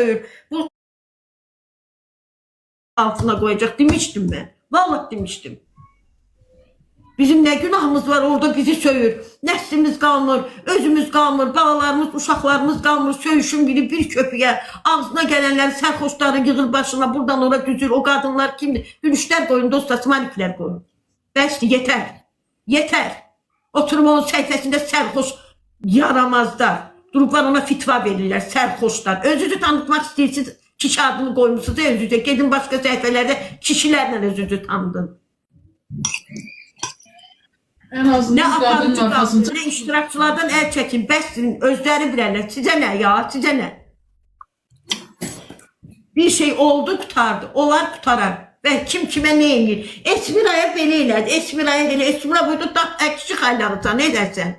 söyür. Bu altına koyacak demiştim ben. Vallahi demiştim. Bizim ne günahımız var orada bizi söyür. Neslimiz kalmır, özümüz kalmır, balalarımız, uşaqlarımız kalmır. Söyüşün biri bir köpüye, ağzına gelenler sərxoşları yığır başına, buradan oraya düzür. O kadınlar kimdir? Gülüşler koyun, dostlar, smalikler koyun. Bəsdir, yeter. Yeter. Oturum onun səhifəsində sərxoş yaramazlar. Durublar ona fitva verirlər, sərxoşlar. Özünüzü tanıtmaq istəyirsiniz, kişi adını koymuşsunuz, özünüzü. Gedin başka səhifələrdə kişilərlə özünüzü tanıdın. En azından Ne kadının aparıcı arkasında. kalsın, ne iştirakçılardan el çekin, bəssin, özləri bilirlər. Sizə nə ya, sizə nə? Bir şey oldu, qutardı. Onlar qutarar. Və kim kimə nə eləyir? Esmiraya belə elədi, Esmiraya belə, Esmira buydu, kişi xaylaqsan, ne dersən?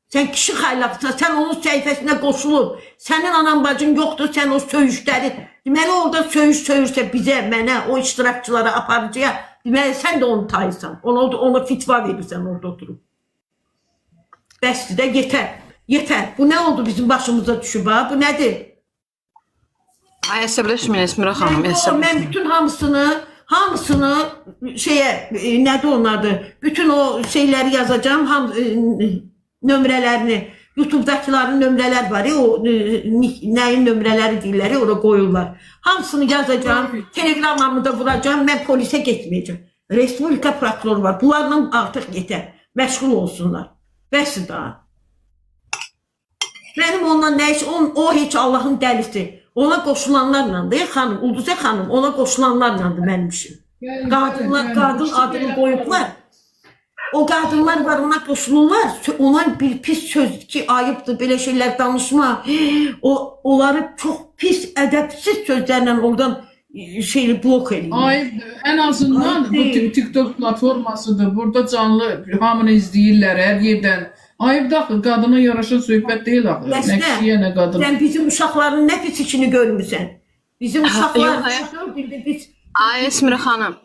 Sen kişi xaylaqsan, sen onun səhifəsinə qoşulub. Sənin anan bacın yoxdur, sen o söyüşləri. Deməli orada söyüş söyürsə bizə, mənə, o iştirakçılara, aparıcıya, deməli sən də onu tayırsan. Ona fitva verirsən orada oturup. Bəsdir də yeter. Yeter. Bu ne oldu bizim başımıza düşüb ha? Bu nedir? Ay əsəbləşməyin Esmira xanım, Ben əsəbləşməyin. bütün hamısını şeye nedir onlardı? Bütün o şeyleri yazacağım, nömrələrini, YouTube'dakilerin nömrələr var ya, o neyin nömrələri deyirlər ya, oraya koyurlar. Hamısını yazacağım, telegramımı da vuracağım, ben polise gitmeyeceğim. Respublika prokuroru var, bunlarla artık yeter, məşğul olsunlar. Bəsdir daha. Benim ondan ne iş, o hiç Allah'ın dəlisi. Ona qoşulanlarla da xanım, Ulduzə xanım, ona qoşulanlarla da mənim işim. Qadın adını koyublar. O kadınlar var, ona qoşulurlar. Ona bir pis söz ki, ayıbdır, belə şeyler danışma. Onları çok pis, ədəbsiz sözlərlə oradan şeyi blok edin. Ayıp. En azından bu TikTok platformasıdır. Burada canlı hamını izləyirlər hər yerdən. Ayıp da axı, qadına yaraşan söhbət deyil axı. Nə kişiyə, nə qadına. Sen bizim uşaqların ne pis işini görmüsən. Bizim uşaqlar biz... Ay Esmira xanım,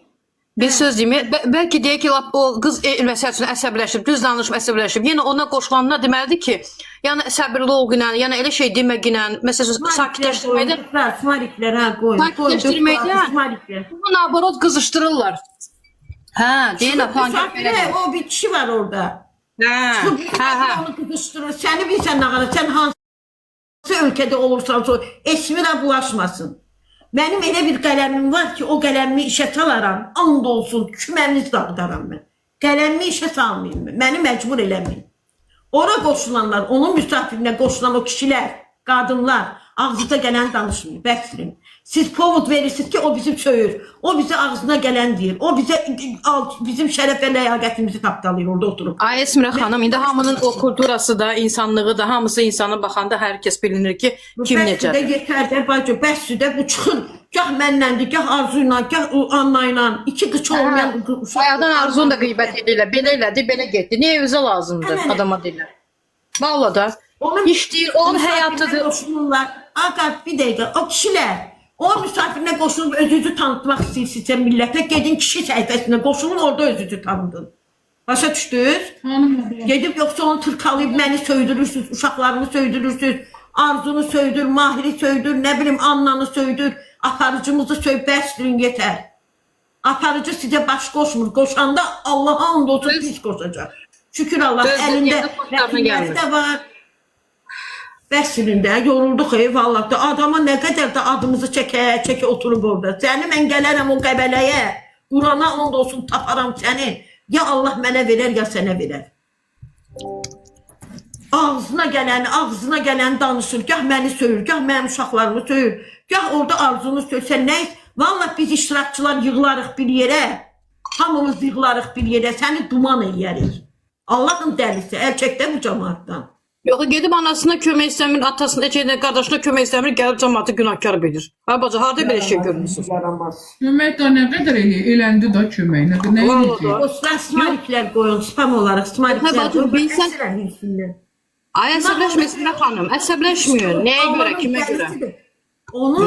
bir söz deyim. Bəlkə deyək ki, o qız məsəl üçün əsəbləşib, düz danışıb əsəbləşib. Yenə ona qoşulanlar deməlidir ki, yəni səbirli olğunla, yəni elə şey deməklə, məsələn, sakitləşdirməklə, Smariklər, ha, qoy. sakitləşdirməklə, bunu naborot qızışdırırlar. Hə, deyən apan O bir kişi var orada. hə. Onu kızıştırır. Seni bilsen ne kadar, sen hansı ülkede olursan ol, Esmirə bulaşmasın. Benim elə bir qələmim var ki, o qələmimi işe salaram, and olsun, küməmiz dağıdaram ben. Qələmimi işe salmayayım ben, beni mecbur eləməyin. Ora qoşulanlar, onun müsafirinə qoşulan o kişiler, kadınlar, ağzınıza gelen danışmayın, bəsdirin. Siz povud verirsiniz ki, o bizi söyür. O bize ağzına gelen deyir. O bize bizim şərəf və ləyaqətimizi tapdalayır orada oturup. Ay Esmira xanım, indi hamının o kulturası da, insanlığı da, hamısı insana baxanda hər kəs bilinir ki, kim necədir. Bəsdir də yetər də bacı, bəsdir də bu çıxın. Gah mənləndir, gah Arzuyla, gah Annayla. İki qıç olmayan Bayadan Arzun da qeybət edirlər. Belə elədi, belə getdi. Niyə evizə lazımdır adama deyirlər. Valla da. İşləyir, onun həyatıdır. Qoşulurlar. Aqaq bir dəqiqə, o kişilər, o müsafirinə qoşulub özünüzü tanıtmaq istəyirsinizsə millətə, gedin kişi səhifəsinə qoşulun, orada özünüzü tanıdın. Başa düşdünüz? Gedib yoxsa onu tırkalayıb məni söydürürsünüz, uşaqlarını söydürürsünüz, Arzunu söydür, Mahiri söydür, nə bilim Annanı söydür, aparıcımızı söydür, bəsdirin yetər. Aparıcı sizə baş qoşmur, qoşanda Allah'a and olsun pis qoşacaq. Şükür Allah, əlində rəhimləri də var. Bəsdirin də, yorulduq eyvallah da, adama nə qədər də adımızı çəkə oturub orada. Səni mən gələrəm o qəbələyə, Qurana and olsun taparam səni. Ya Allah mənə verər, ya sənə verər. Ağzına gələni danışır, gah məni söyür, gah mənim uşaqlarımı söyür, gah orada Arzunu söysən nə? Vallahi biz iştirakçılar yığılarıq bir yerə, hamımız yığılarıq bir yerə, səni duman eləyərik. Allahın dəlisi, əl çəkdə bu cəmaatdan. Yox, gedib anasına kömək istəmir, atasına, qardaşına kömək istəmir, gəlib cəmaatı günahkar bilir. Ha bacı, harada belə şey görmürsünüz? Kömək də nə qədər eləndi da kömək, nə eləyəcək? Dostlar, smariklər qoyun, spam olaraq smariklər qoyun. Ay əsəbləşmə Esmira xanım, əsəbləşməyin. Nəyə görə, kimə görə? Onu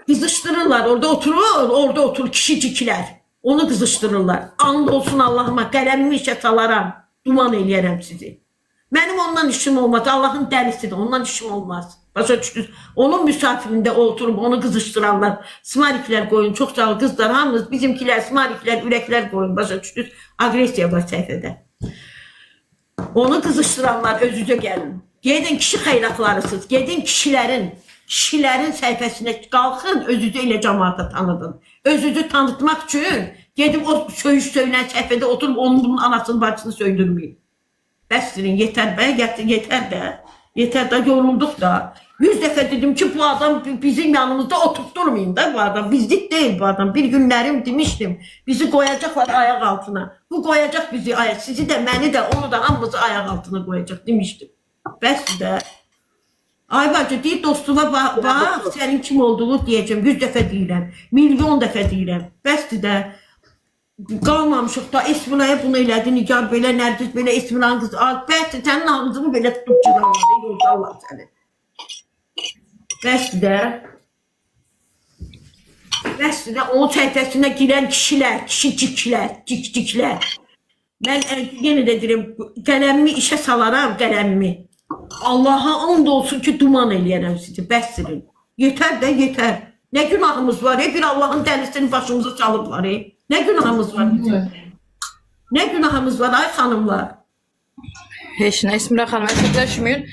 qızışdırırlar, orada oturur kişiciklər. Onu qızışdırırlar. And olsun Allahıma, qələmimi işə salaram, duman eləyərəm sizi. Mənim ondan işim olmaz, Allahın dəlisidir, ondan işim olmaz. Başa düşdünüz? Onun müsafirində oturub onu qızışdıranlar, smariklər qoyun, çox sağ ol qızlar, hamınız bizimkilər, smariklər, ürəklər qoyun, başa düşdünüz? Agresiya var səhifədə. Onu qızışdıranlar özünüzə gəlin. Gedin kişi xeyraklarısınız, gedin kişilərin səhifəsinə qalxın, özünüzü ilə cəmaata tanıdın. Özünüzü tanıtmaq üçün gedib o söylən səhifədə oturub onun bunun anasını, bacısını söydürməyin. Bəsdirin, yetər bə, yetər də. Yetər də, yorulduq da. 100 dəfə dedim ki, bu adam bizim yanımızda oturtdurmayın da bu adam. Bizlik deyil bu adam. Bir günlərim demişdim, bizi qoyacaqlar ayaq altına. Bu qoyacaq bizi, sizi də, məni də, onu da hamımızı ayaq altına qoyacaq demişdim. Bəs də. Ay bacı, deyir dostuma bax, sənin kim olduğunu deyəcəm, 100 dəfə deyirəm, milyon dəfə deyirəm. Bəsdir də, qalmamışıq da, Esminaya bunu elədi, Nigar belə, Nərgiz belə, Esminanın qızı, bəsdir, sənin ağzını belə tutub cıraladı, yoldarlar səni. Bəsdir də, onun səhifəsinə girən kişilər, cikciklər. Mən yenə də deyirəm, qələmimi işə salaram, qələmimi. Allah'a and olsun ki duman eləyərəm sizi, bəsdirin. Yetər də, yetər. Nə günahımız var, bir Allah'ın dəlisini başımıza çalıblar. Nə günahımız var? Nə günahımız var, ay xanımlar? Heç nə, Esmira xanım əsəbləşməyin.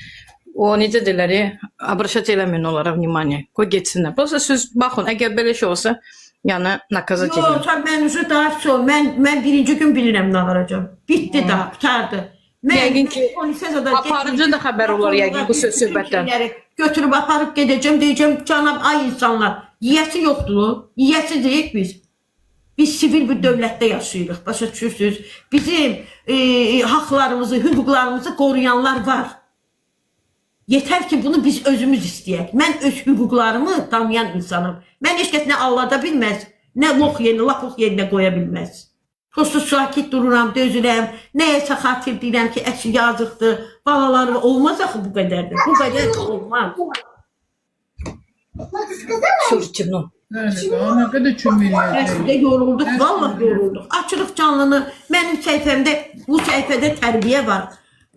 O necə deyirlər, abraşat eləməyin onlara, vнимание. Qoy getsinlər. Prosta siz baxın, əgər belə şey olsa, yəni nakaza çəkin. Yox, mən üzü daha çox, mən birinci gün bilirəm nə varacam. Bitdi da, tutardı. Yəqin ki, aparıcı da xəbər olur yəqin bu söhbətdən. Götürüb aparıb gedəcəm, deyəcəm, canım, ay insanlar, yiyəsi yoxdur, yiyəsizik biz. Biz sivil bir dövlətdə yaşayırıq, başa düşürsünüz. Bizim haqlarımızı, hüquqlarımızı qoruyanlar var. Yetər ki, bunu biz özümüz istəyək. Mən öz hüquqlarımı tanıyan insanım. Mən heç kəs nə allada bilməz, nə lox yerinə qoya bilməz. Prosta sakit dururam, dözürəm, nəyəsə xatir deyirəm ki, əşi yazıqdır, balaları olmaz axı bu qədərdir, bu qədər olmaz. Sürçünün. Nə qədər kömürləyəcək. Əslində yorulduq, vallahi yorulduq. Açırıq canlını, mənim səhifəmdə, bu səhifədə tərbiyə var.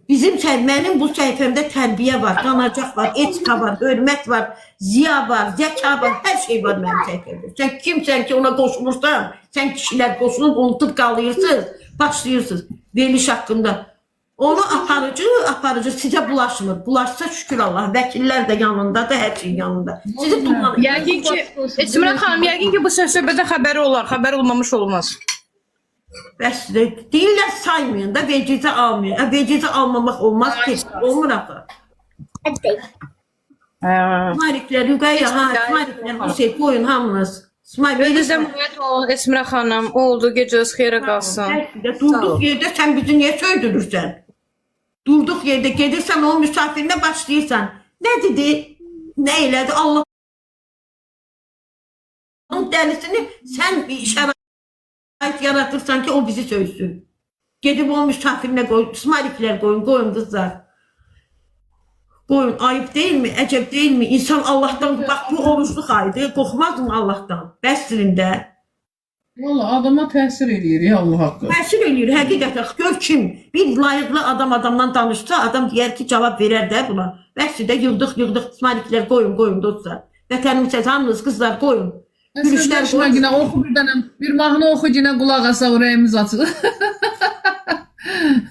Mənim bu səhifəmdə tərbiyə var, qanacaq var, etika var, hörmət var, ziya var, zəka var, hər şey var mənim səhifəmdə. Sən kimsən ki ona qoşulursan, sən kişilər qoşulub, unutub qalırsınız, başlayırsınız veriliş haqqında. Onu aparıcı sizə bulaşmır. Bulaşsa şükür Allah, vəkillər də yanındadır, hər şey yanında. Sizi tutmalı. Yəqin ki, Esmira xanım, yəqin ki bu söhbətə xəbəri olar, xəbər olmamış olmaz. Bəs deyirlər saymayın da, vecizə almayın. Vecizə almamaq olmaz ki, olmur axı. Mariklər, Rüqayya, Mariklər, bu şey qoyun hamınız. Önünüzdə müvət ol, Esmira xanım, oldu, gecəniz xeyrə qalsın. Durduq yerdə sən bizi niyə söydürürsən? Durduq yerdə gedirsən, o müsafirinə başlayırsan. Nə dedi? Nə elədi? Allah'ın dəlisini sən şərait yaratırsan ki, o bizi söysün. Gedib o müsafirinə qoyun, smariklər qoyun qızlar. Qoyun, ayıb deyilmi, əcəb deyilmi? İnsan Allah'tan, bax bu oruçluq aydı, qorxmaz mı Allah'tan? Bəsdirində. Valla adama təsir edir ya Allah haqqı. Təsir edir, həqiqətən. Gör kim, bir layiqli adamdan danışsa, adam deyər ki, cavab verər də buna. Bəsdirdə yığdıq, smariklər qoyun dostlar. Vətənimizə hamınız qızlar qoyun. Əsəbləşmə günə, oxu bir dənə, bir mahnı oxu günə qulaq asa, ürəyimiz açıq.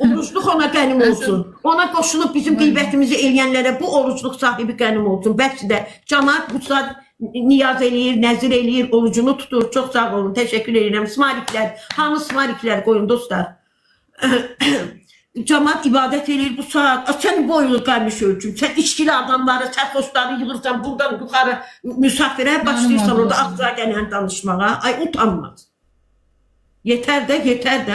Oruçluq ona qənim olsun. Ona qoşulub bizim qeybətimizi eləyənlərə bu oruçluq sahibi qənim olsun. Bəlkə də cəmaət bu saat niyaz eləyir, nəzir eləyir, orucunu tutur. Çox sağ olun, təşəkkür edirəm. Smariklər, hamı smariklər qoyun dostlar. Cəmaət ibadət eləyir bu saat. Sən boyunu qalmış ölçün. Sən içkili adamları, sərxoşları yığırsan, buradan yuxarı müsafirə başlayırsan orada ağza gələn danışmağa. Ay utanmaz. Yetər də,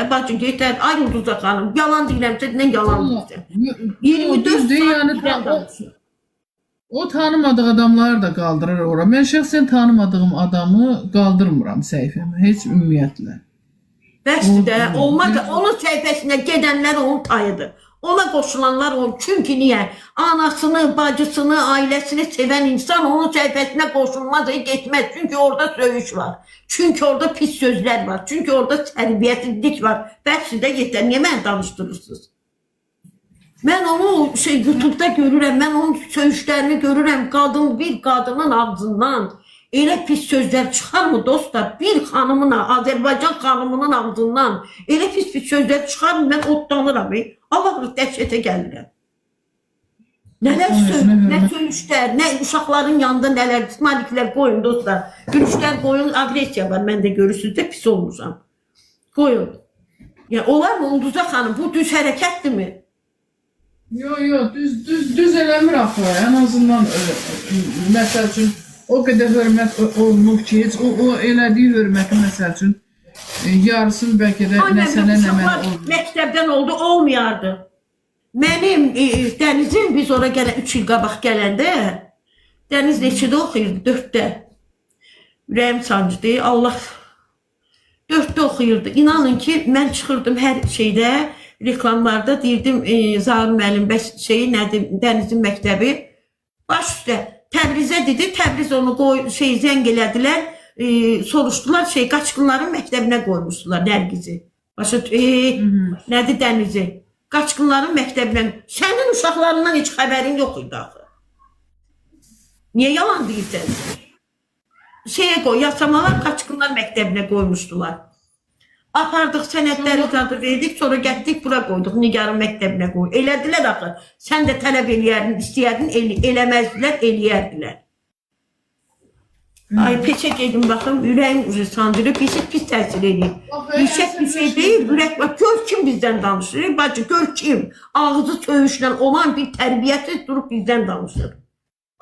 bacım, yetər. Ay Ulduza xanım, yalan deyirəmsə, nə yalan deyirəm. 24 saat danışır. O tanımadığı adamları da qaldırır ora. Mən şəxsən tanımadığım adamı qaldırmıram səhifəmə, heç ümumiyyətlə. Bəsdir də, olmaz da, onun səhifəsinə gedənlər onun tayıdır. Ona qoşulanlar onun. Çünki niyə? Anasını, bacısını, ailəsini sevən insan onun səhifəsinə qoşulmaz, getməz. Çünki orada söyüş var. Çünki orada pis sözlər var. Çünki orada tərbiyəsizlik var. Bəsdir də yetər. Niyə məni danışdırırsınız? Mən onu YouTube'da görürəm, mən onun söyüşlərini görürəm. Qadın bir qadının ağzından elə pis sözlər çıxar mı dostlar? Bir xanımın, Azərbaycan xanımının ağzından elə pis sözlər çıxar mı? Mən otlanıram. Allah dəhşətə gəlirəm. Nələr nə söyüşlər, nə uşaqların yanında nələr, ismaliklər qoyun dostlar. Gülüşlər qoyun, agresiya var, mən də görürsünüz də pis olmuşam. Qoyun. Ya olar mı Ulduza xanım, bu düz hərəkətdirmi? Yo, düz eləmir axı. Ən azından məsəl üçün o qədər hörmət olunub ki, heç o elədiyi hörməti məsəl üçün yarısını bəlkə də nə sənə nə mənə oldu. Məktəbdən oldu, olmayardı. Mənim Dənizim, biz ora 3 il qabaq gələndə, Dəniz neçədə oxuyurdu? 4-də. Ürəyim sancıdı. Allah 4-də oxuyurdu. İnanın ki, mən çıxırdım hər şeydə, reklamlarda deyirdim, Zaur müəllim nədir, Dənizin məktəbi. Baş üstə, Təbrizə dedi, Təbriz onu zəng elədilər, soruşdular, qaçqınların məktəbinə qoymuşdular Nərgizi. Başa, nədir Dənizi? Qaçqınların məktəbinə, sənin uşaqlarından heç xəbərin yox idi axı. Niyə yalan deyirsən? Yasamalar qaçqınlar məktəbinə qoymuşdular. Apardıq, sənədləri zadı verdik, sonra gətdik, bura qoyduq, Nigarın məktəbinə qoy. Elədilər axı, sən də tələb eləyərdin, istəyərdin, eləməzdilər, eləyərdilər. Ay, peçə gedim, baxım, ürəyim sancırır, pis təsir edir. Yüksək bir şey deyil, ürək var, gör kim bizdən danışır, bacı, gör kim. Ağzı söyüşlə olan bir tərbiyəsiz durub bizdən danışır.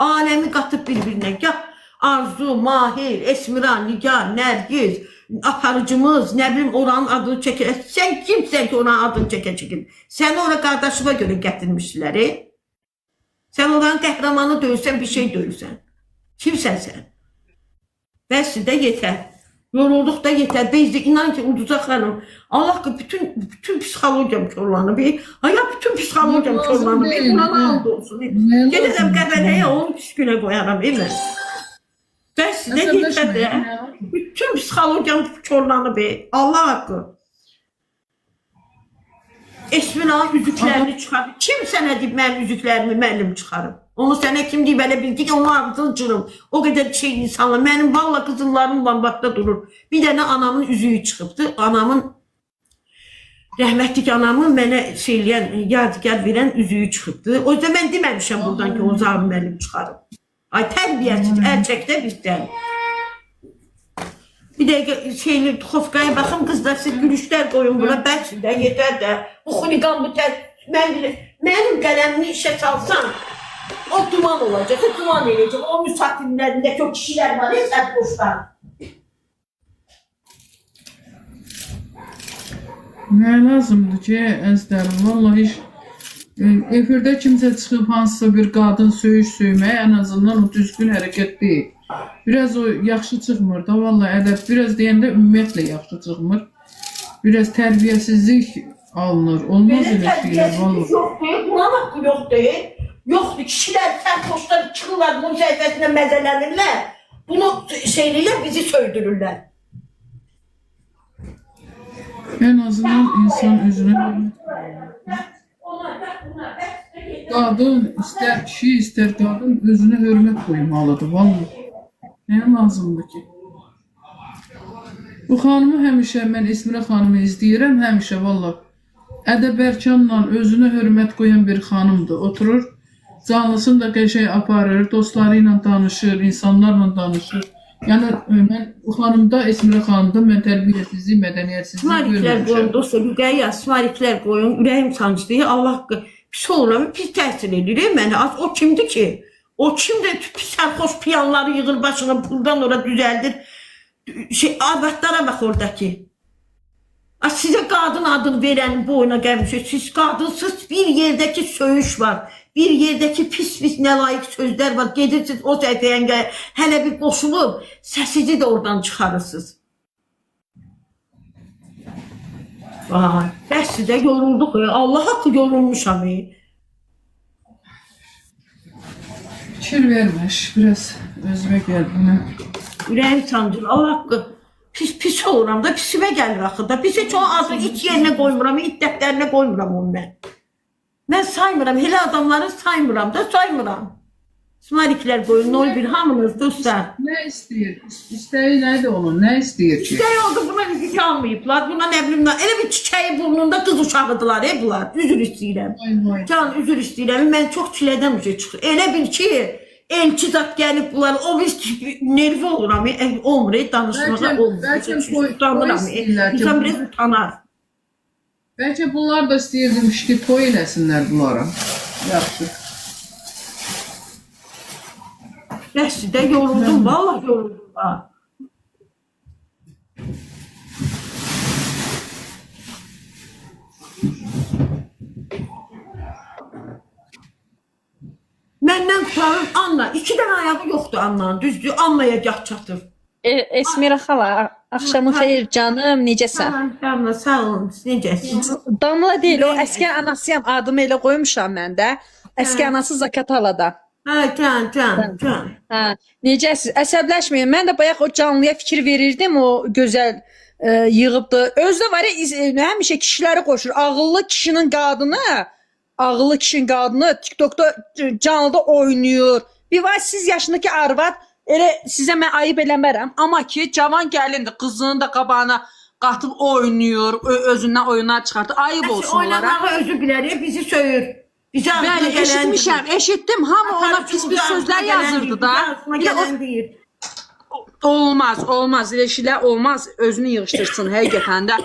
Aləmi qatıb bir-birinə, gah Arzu, Mahir, Esmiran, Nigar, Nərgiz, aparıcımız, nə bilim oranın adını çəkir. Sən kimsən ki oranın adını çəkir? Səni ora qardaşıma görə gətirmişdilər. Sən oranın qəhrəmanı döyürsən, bir şey döyürsən. Kimsən sən? Bəs də yetər. Yorulduq da yetər. Bezdi, inan ki, Ulduza xanım, Allah ki, bütün psixologiyam körlanıb. Haya, bütün psixologiyam körlanıb. Buna aldı olsun. Gedəcəm qəbələyə, onu pis günə qoyaram. Bəs də yetər də. Bütün psixologiyam körlanıb. Allah haqqı. Esmina'nın üzüklərini çıxarıb. Kim sənə deyib mənim üzüklərimi müəllim çıxarıb? Onu sənə kim deyib, elə bildi ki, onun ağzını cırım. O qədər şey insanlar. Mənim valla qızıllarım lambaqda durur. Bir dənə anamın üzüyü çıxıbdı. Anamın, rəhmətlik anamın mənə yadigar verən üzüyü çıxıbdı. O yüzden mən deməmişəm buradan ki, o Zaur müəllim çıxarıb. Ay, tərbiyəsiz, əlçəkdə bizdən. Bir dəqiqə Tuxovkaya baxım, qızlar, siz gülüşlər qoyun buna, bəlkə də, yetər də. Bu xuliqan, bu mənim qələmini işə çalsan, o duman olacaq, duman eləyəcək. O müsafirlərindəki o kişilər var, sərboşlar. Nə lazımdır ki, əzlərim, vallahi efirdə kimsə çıxıb hansısa bir qadın söymək, ən azından o düzgün hərəkət deyil. Biraz o yaxşı çıxmır da, vallahi ədəb, biraz deyəndə ümumiyyətlə yaxşı çıxmır. Biraz tərbiyəsizlik alınır, olmaz elə şeylər, vallahi. Yoxdur, buna haqqı yoxdur. Yoxdur, kişilər sərboşlar çıxırlar, bunun səhifəsində məzələnirlər. Bunu şeyləyirlər, bizi söydürürlər. Ən azından insan özünə qadın, istər kişi, istər qadın özünə hörmət qoymalıdır, vallahi. Nə lazımdır ki? Bu xanımı həmişə, mən Esmira xanımı izləyirəm, həmişə vallahi. Ədəbərkanla özünə hörmət qoyan bir xanımdır. Oturur, canlısını da qəşəng aparır, dostları ilə danışır, insanlarla danışır. Yəni, mən bu xanımda, Esmira xanımda mən tərbiyəsizlik, mədəniyyətsizlik görmüşəm. Qoyun, dostlar, lüqəyə, smariklər qoyun, ürəyim sancdı. Allah pis oluram, pis təsir edir mənə. O kimdir ki? O kimdir? Sərxoş piyanları yığır başına, puldan ora düzəldir. Arvadlara bax oradakı. Sizə qadın adını verənin boyuna gəlmişsiniz. Siz qadınsız, bir yerdəki söyüş var. Bir yerdəki pis nəlayiq sözlər var. Gedirsiniz o səhifəyə hələ bir qoşulub, səsizi də oradan çıxarırsınız. Bəs sizə yorulduq. Allah haqqı yorulmuşam. Fikir vermiş, biraz özümə gəldim. Ürəyim sancır, Allah haqqı. Pis oluram da, pisimə gəlir axı da. Pis heç o azı iç yerinə qoymuram, it dəftərinə qoymuram onu mən. Mən saymıram, elə adamları saymıram da, saymıram. Smariklər qoyun, 01 hamınız dostlar. Nə istəyir? İstəyi nədir onun? Nə istəyir ki? İstəyi oldu, buna müzik almayıblar. Buna nə bilim, elə bir çiçəyi burnunda qız uşağıdılar, bunlar. Üzür istəyirəm. Vay. Can, üzür istəyirəm. Mən çox çilədən üzə çıxır. Elə bil ki, elçi zat gəlib bunlar, o biz nervi oluram, olmur, danışmağa olmur. Bəlkə Utanıram, insan biraz utanar. Bəlkə bunlar da istəyirdim ki, toy eləsinlər bunlara. Yaxşı. Dəstədə yoruldum, vallahi yoruldum. Məndən tutarım Anna. 2 dənə ayağı yoxdur Anna'nın, düzdür. Anna'ya gah çatır. Esmira xala, axşamın xeyir canım, necəsən? Anna, sağ olun, siz necəsiniz? Damla deyil, o əski anasıyam, adımı elə qoymuşam mən də. Əski anası Zakatalada. Hə, can. Hə, necəsiz? Əsəbləşməyin. Mən də bayaq o canlıya fikir verirdim, o gözəl yığıbdı. Özdə var ya, həmişə kişiləri qoşur. Ağıllı kişinin qadını TikTokda canlıda oynayır. Bir var 8 yaşındakı arvad, elə sizə mən ayıb eləmərəm, amma ki cavan gəlindir, qızının da qabağına qatıb oynayır, özündən oyunlar çıxartır. Ayıb olsun onlara. Oynamağı özü bilər, bizi söyür. Bəli, eşitdim. Hamı ona pis sözlər yazırdı da. Olmaz. Elə şeylər olmaz. Özünü yığışdırsın həqiqətən də.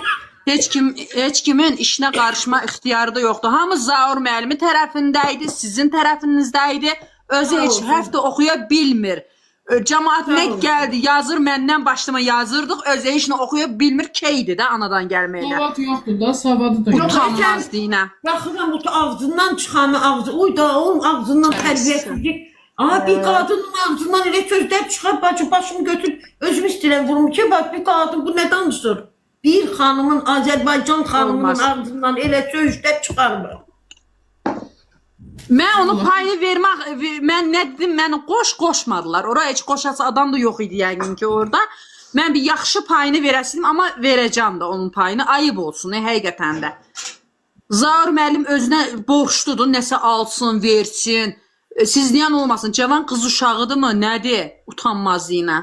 Heç kimin işinə qarışma ixtiyarı da yoxdur. Hamı Zaur müəllimi tərəfində idi, sizin tərəfinizdə idi. Özü heç hərf də oxuya bilmir. Cəmaət nə gəldi, yazır, məndən başlama yazırdıq. Özü heç nə oxuya bilmir, keydi də anadan gəlməklə. Savad yoxdur da, savadı da yoxdur. Utanmazdı yine. Baxıram, o ağzından çıxanı, uy da onun ağzından tərbiyəsizlik. Bir qadının ağzından elə sözlər çıxar, bacı başımı götür, özüm istəyirəm vurum ki, bax bir qadın bu nə danışır? Bir xanımın, Azərbaycan xanımının ağzından elə sözlər çıxarmır. Mən onu payını vermək, mən nə dedim, məni qoşmadılar. Oraya heç qoşası adam da yox idi yəqin ki orada. Mən bir yaxşı payını verəsinim, amma verəcəm də onun payını. Ayıb olsun, həqiqətən də. Zaur müəllim özünə borçludur, nəsə alsın, versin. Sizləyən olmasın, cavan qız uşağıdırmı, nədir? Utanmaz yine.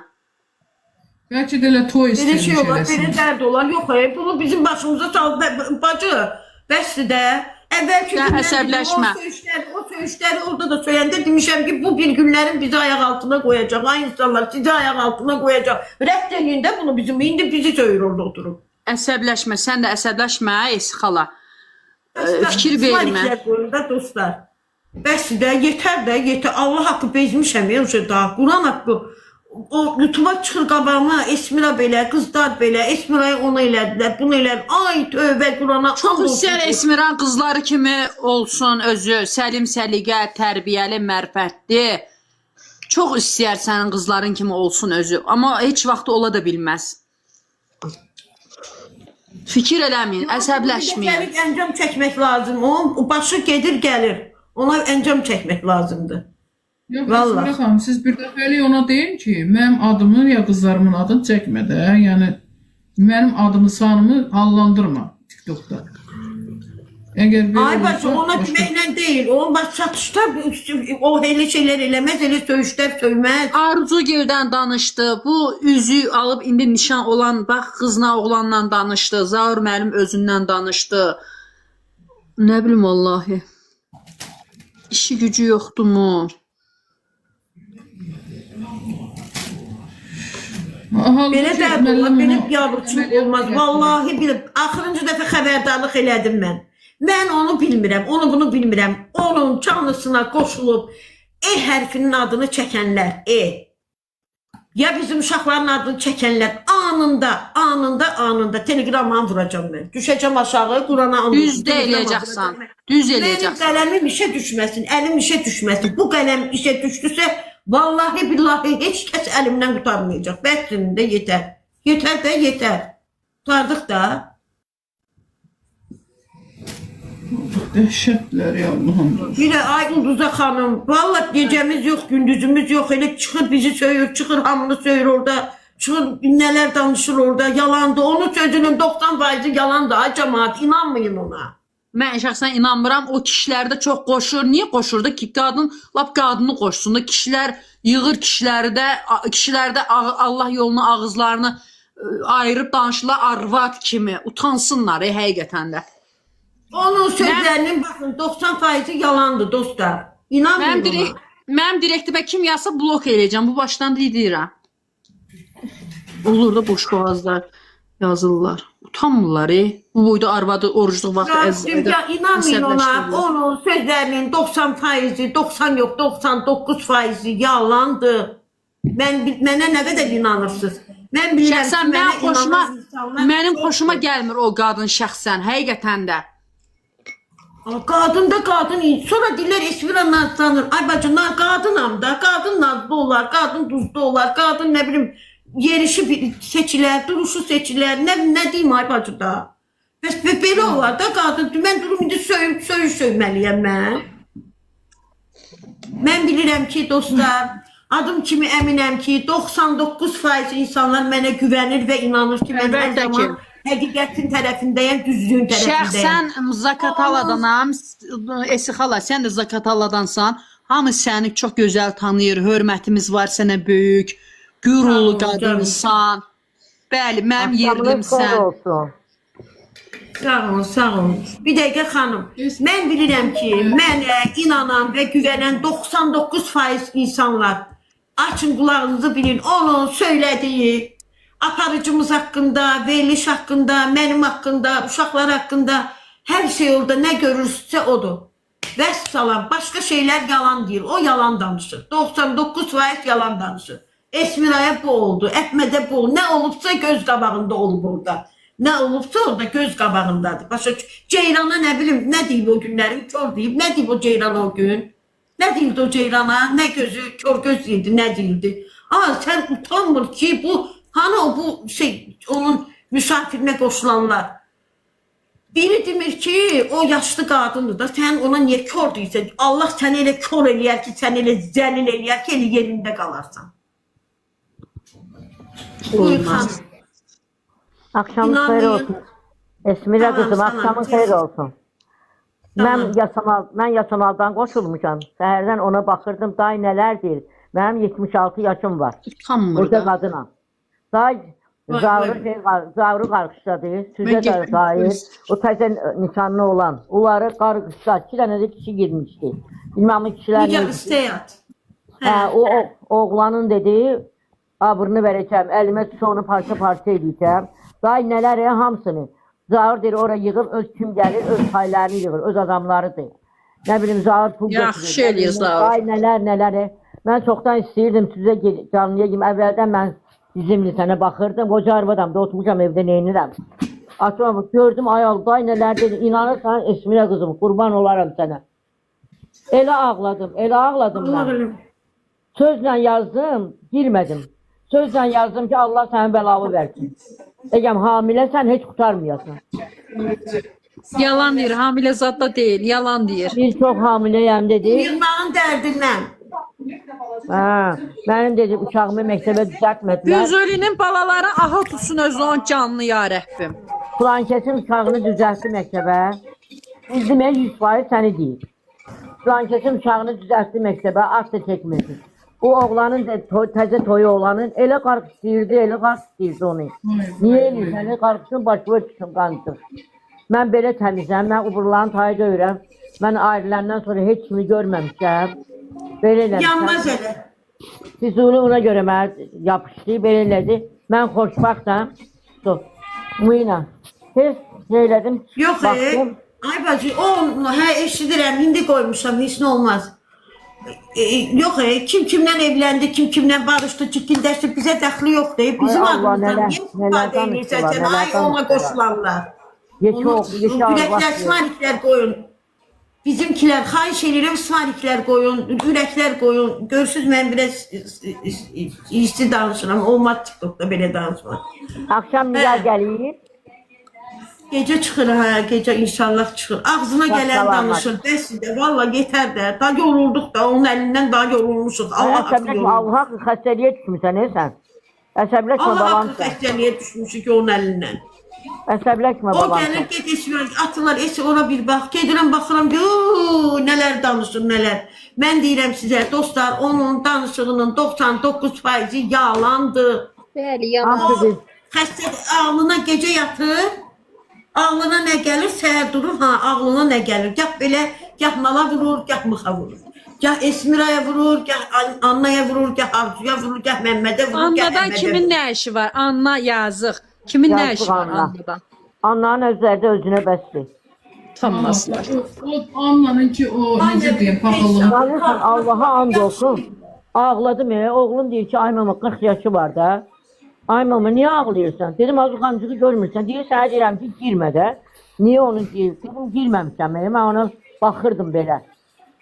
Bəlkə də elə toy Belə istəyirmiş şey olar, eləsin. belə dərd olar. Yox, bunu bizim başımıza saldı. Bacı, bəsdir də. Əvvəlki əsəbləşmə. O söyüşləri orada da söyəndə demişəm ki, bu bir günlərin bizi ayaq altına qoyacaq. Ay insanlar, sizi ayaq altına qoyacaq. Rədd edin də bunu bizim, indi bizi söyür orada oturub. Əsəbləşmə, sən də əsəbləşmə, Esi xala. Fikir vermə. Da dostlar. Bəsdir də, yetər də, yetər. Allah haqqı bezmişəm, daha. Quran haqqı. O YouTube'a çıxır qabağıma, Esmira belə, qızlar belə, Esmira'yı onu elədilər, bunu elədilər. Ay tövbə Qurana. Çox istəyər Esmiran qızları kimi olsun özü, səlim səliqə, tərbiyəli, mərfətli. Çox istəyər sənin qızların kimi olsun özü, amma heç vaxt ola da bilməz. Fikir eləməyin, əsəbləşməyin. Əncam çəkmək lazım, o başı gedir, gəlir. Ona əncam çəkmək lazımdır. Yox, Esmira xanım, siz bir dəfəlik ona deyin ki, mənim adımı ya qızlarımın adını çəkmə də, yəni mənim adımı, sanımı hallandırma TikTokda. Ay bacı, ona deməklə deyil, o baş çatışda o elə şeylər eləməz, elə söyüşlər söyməz. Arzu Gül'dən danışdı, bu üzü alıb indi nişan olan, bax qızla oğlanla danışdı, Zaur müəllim özündən danışdı. Nə bilim vallahi. İşi gücü yoxdur mu? Belə dərd olar, belə biabırçılıq olmaz. Vallahi bilib, axırıncı dəfə xəbərdarlıq elədim mən. Mən onu bilmirəm, onu bunu bilmirəm. Onun canlısına qoşulub hərfinin adını çəkənlər, ya bizim uşaqların adını çəkənlər anında telegramdan vuracam mən. Düşəcəm aşağı, Qurana anlayacam. Düz eləyəcəksən, düz eləyəcəksən. Mənim qələmim işə düşməsin, əlim işə düşməsin. Bu qələm işə düşdüsə, vallahi billahi heç kəs əlimdən qutarmayacaq. Bəsinin də yetər. Yetər də yetər. Qutardıq da. Dəhşətlər ya Allah'ım. Bir də ay Ulduza xanım, vallahi gecəmiz yox, gündüzümüz yox. Elə çıxır bizi söyür, çıxır hamını söyür orada. Çıxır nələr danışır orada, yalandır. Onun sözünün 90% yalandır. Ay cəmaat, inanmayın ona. Mən şəxsən inanmıram. O kişilərdə çox qoşur. Niyə qoşur da ki, qadın lap qadını qoşsun da, kişilər yığır kişilərdə Allah yolunu ağızlarını ayırıb danışırlar arvad kimi. Utansınlar həqiqətən də. Onun sözlərinin baxın 90% yalandır dostlar. İnanmayın ona. Mənim direktivə kim yazsa blok eləyəcəm. Bu başdan deyirəm. Olur da boş boğazlar yazırlar. Utanmırlar. Bu boyda arvadı orucluq vaxtı Rabbim ya inanmayın ona. Onun sözlərinin 90%, 90 yox 99% yalandır. Mənə nə qədər inanırsınız? Mən bilirəm ki, mənə inanan insanlar... Mənim xoşuma gəlmir o qadın şəxsən, həqiqətən də. Qadın da qadın. Sonra deyirlər Esmira nazlanır. Ay bacı, qadınam da. Qadın nazlı olar, qadın duzlu olar, qadın nə bilim yerişi seçilər, duruşu seçilər. Nə deyim ay bacı da? Bəs belə olar da qadın. Mən durum indi söyməliyəm mən. Mən bilirəm ki dostlar, adım kimi əminəm ki 99% insanlar mənə güvənir və inanır ki, mən hər zaman həqiqətin tərəfindəyəm, düzlüyün tərəfindəyəm. Şəxsən Zakataladanam, Esixala, sən də Zakataladansan. Hamı səni çox gözəl tanıyır, hörmətimiz var sənə böyük, gürurlu qadınsan. Bəli, mənim yerimsən. Sağ olun, sağ olun. Bir dəqiqə xanım, mən bilirəm ki, mənə inanan və güvənən 99% insanlar, açın qulağınızı bilin, onun söylədiyi, aparıcımız haqqında, veriliş haqqında, mənim haqqında, uşaqlar haqqında hər şey orada nə görürsə odur. Vəssalam, başqa şeylər yalan deyir, o yalan danışır. 99% yalan danışır. Esmiraya bu oldu, Əhmədə bu oldu, nə olubsa göz qabağında olub orada. Nə olubsa orada göz qabağındadır. Başa Ceyrana nə bilim, nə deyib o günləri, kör deyib, nə deyib o Ceyrana o gün? Nə deyildi o Ceyrana, nə gözü, kör göz deyildi, nə deyildi? Ama sən utanmır ki, bu hani o bu şey, onun müsafirinə qoşulanlar. Biri demir ki, o yaşlı qadındır da, sən ona niyə kör deyirsən? Allah səni elə kör eləyər ki, sən elə zəlil eləyər ki, elə yerində qalarsan. Olmaz. Akşamın xeyir olsun. Esmira kızım, akşamın xeyir olsun. Mən Yasamaldan qoşulmuşam. Səhərdən ona baxırdım, day nələr deyir. Mənim 76 yaşım var. Burada qadınam. Day Zavru qarqışdadır, Süzə də dair. O təzə nişanlı olan. Onları qarqışda, 2 dənə də kişi girmişdi. Bilməm kişilər nə istəyət. O oğlanın dediyi, abrını verəcəm, əlimə tutsa onu parça-parça edəcəm. Day nələr hamısını. Zavur deyir, oraya yığıb, öz kim gəlir, öz paylarını yığır, öz adamlarıdır. Nə bilim, Zavur pul götürür. Yaxşı eləyir Zavur. Day nələr. Mən çoxdan istəyirdim sizə canlıya kim. Əvvəldən mən bizimli sənə baxırdım. Qoca arvadam da oturmuşam evdə neynirəm. Açmam, gördüm, ayol, day nələr dedi. İnanırsan Esmira qızım, qurban olaram sənə. Elə ağladım mən. Sözlə yazdım, girmədim. Sözlə yazdım ki, Allah sənin bəlavı versin. Deyəm, hamiləsən, heç qutarmayasın. Yalan deyir, hamilə zadda deyil, yalan deyir. Bir çox hamiləyəm dedi. Yılmağın dərdindən. Mənim dedi, uşağımı məktəbə düzəltmədilər. Füzulinin balaları aha tutsun özü on canlı ya Rəbbim. Flankesin uşağını düzəltdi məktəbə. Biz demək 100% səni deyir. Flankesin uşağını düzəltdi məktəbə, at da çəkməsin. O oğlanın təzə toyu olanın elə qarq istəyirdi onu. Niyə eləyir? Səni qarqısın, başıva çıxsın, qancıq. Mən belə təmizəm, mən uğurların tayı döyürəm. Mən ayrıləndən sonra heç kimi görməmişəm. Belə eləmişəm. Yanmaz elə. Füzuli ona görə mənə yapışdı, belə elədi. Mən xoşbaxtam. Bu ilə. Heç elədim. Yox, ay bacı, eşidirəm, indi qoymuşam, heç nə olmaz. Yox, kim kimdən evləndi, kim kimdən barışdı, cikildəşdi, bizə dəxli yoxdur. Bizim adımızdan niyə istifadə edirsən, ay ona qoşulanlar. Ürəklər, simariklər qoyun. Bizimkilər, xahiş edirəm, simariklər qoyun, ürəklər qoyun. Görürsünüz, mən biraz isti danışıram, olmaz TikTokda belə danışmaq. Akşam niyə gəlir? Gecə çıxır, gecə inşallah çıxır. Ağzına gələn danışır, bəsdir, valla yetər də. Daha yorulduq da, onun əlindən daha yorulmuşuq. Allah haqqı yorulmuş. Allah haqqı xəstəliyə düşmüsən, sən. Əsəbləşmə, Allah balam haqqı xəstəliyə düşmüşük onun əlindən. Əsəbləşmə O babam. gəlir gedişmə atırlar esi ora bir bax. Gedirəm baxıram yoo nələr danışır nələr. Mən deyirəm sizə dostlar onun danışığının 99% yalandır. Bəli, yalan. Hamısı biz. Xəstə ağlına gecə yatır. Ağlına nə gəlir səhər durur. Ha ağlına nə gəlir? Gah belə gah nala vurur, gah mıxa vurur. Gah Esmiraya vurur, gah Annaya vurur, gah Arzuya vurur, gah Məmmədə vurur, gah Annadan Əhmədə kimin vurur. nə işi var? Anna yazıq. Kimin nə Yazıq işi var Anna. Annadan? Anların özləri də özünə bəsdir. Utanmazlar. O Anna'nınki o necə deyim, paxıllığı. Sanırsan Allaha and olsun. Ağladım oğlum deyir ki ay mama 40 yaşı var da. Ay mama niye ağlayırsan? Dedim azıq amcığı görmürsən. Deyir sənə deyirəm ki girmə də. Niye onu deyir? Dedim girməmişəm. Mən ona baxırdım belə.